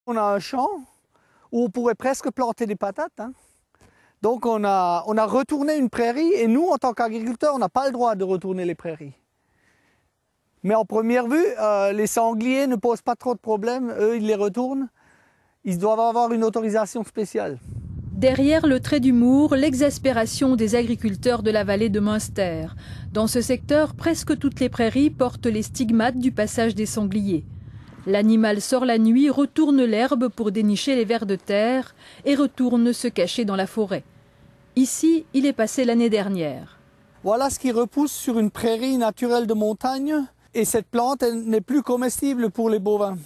On a un champ où on pourrait presque planter des patates. Donc on a retourné une prairie et nous, en tant qu'agriculteurs, on n'a pas le droit de retourner les prairies. Mais en première vue, les sangliers ne posent pas trop de problèmes. Eux, ils les retournent. Ils doivent avoir une autorisation spéciale. Derrière le trait d'humour, l'exaspération des agriculteurs de la vallée de Münster. Dans ce secteur, presque toutes les prairies portent les stigmates du passage des sangliers. L'animal sort la nuit, retourne l'herbe pour dénicher les vers de terre et retourne se cacher dans la forêt. Ici, il est passé l'année dernière. Voilà ce qui repousse sur une prairie naturelle de montagne. Et cette plante n'est plus comestible pour les bovins.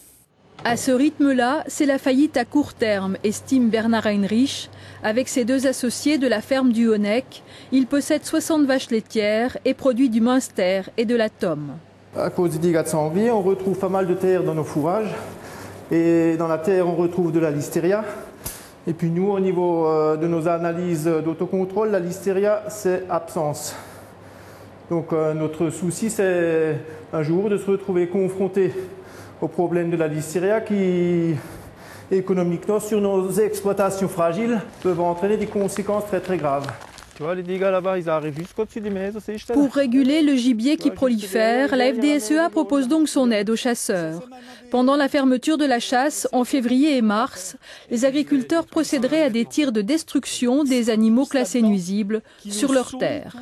À ce rythme-là, c'est la faillite à court terme, estime Bernard Heinrich. Avec ses deux associés de la ferme du Honeck, il possède 60 vaches laitières et produit du Münster et de la Tome. À cause des dégâts de sanglier, on retrouve pas mal de terre dans nos fourrages. Et dans la terre, on retrouve de la listeria. Et puis nous, au niveau de nos analyses d'autocontrôle, la listeria, c'est absence. Donc notre souci, c'est un jour de se retrouver confronté au problème de la listeria qui, économiquement, sur nos exploitations fragiles, peuvent entraîner des conséquences très très graves. Tu vois, les dégâts là-bas, ils arrivent jusqu'au-dessus des maisons. Pour réguler le gibier qui prolifère, la FDSEA propose donc son aide aux chasseurs. Pendant la fermeture de la chasse, en février et mars, les agriculteurs procéderaient à des tirs de destruction des animaux classés nuisibles sur leurs terres.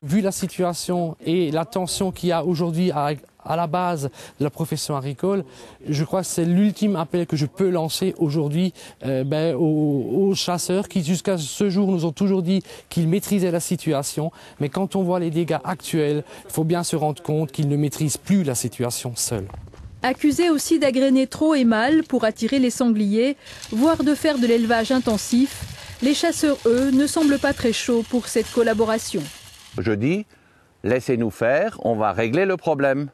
Vu la situation et la tension qu'il y a aujourd'hui à la base de la profession agricole, je crois que c'est l'ultime appel que je peux lancer aujourd'hui aux chasseurs qui jusqu'à ce jour nous ont toujours dit qu'ils maîtrisaient la situation. Mais quand on voit les dégâts actuels, il faut bien se rendre compte qu'ils ne maîtrisent plus la situation seuls. Accusés aussi d'agrainer trop et mal pour attirer les sangliers, voire de faire de l'élevage intensif, les chasseurs, eux, ne semblent pas très chauds pour cette collaboration. Je dis, laissez-nous faire, on va régler le problème.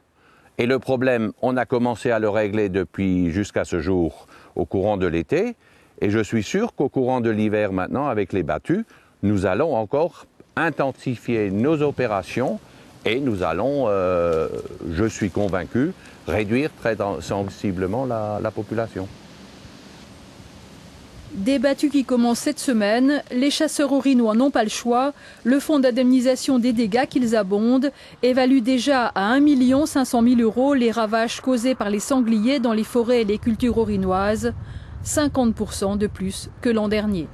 Et le problème, on a commencé à le régler depuis jusqu'à ce jour au courant de l'été. Et je suis sûr qu'au courant de l'hiver maintenant, avec les battues, nous allons encore intensifier nos opérations et nous allons, je suis convaincu, réduire très sensiblement la population. Des battues qui commencent cette semaine, les chasseurs orinois n'ont pas le choix. Le fonds d'indemnisation des dégâts qu'ils abondent évalue déjà à 1 500 000 € les ravages causés par les sangliers dans les forêts et les cultures orinoises, 50% de plus que l'an dernier.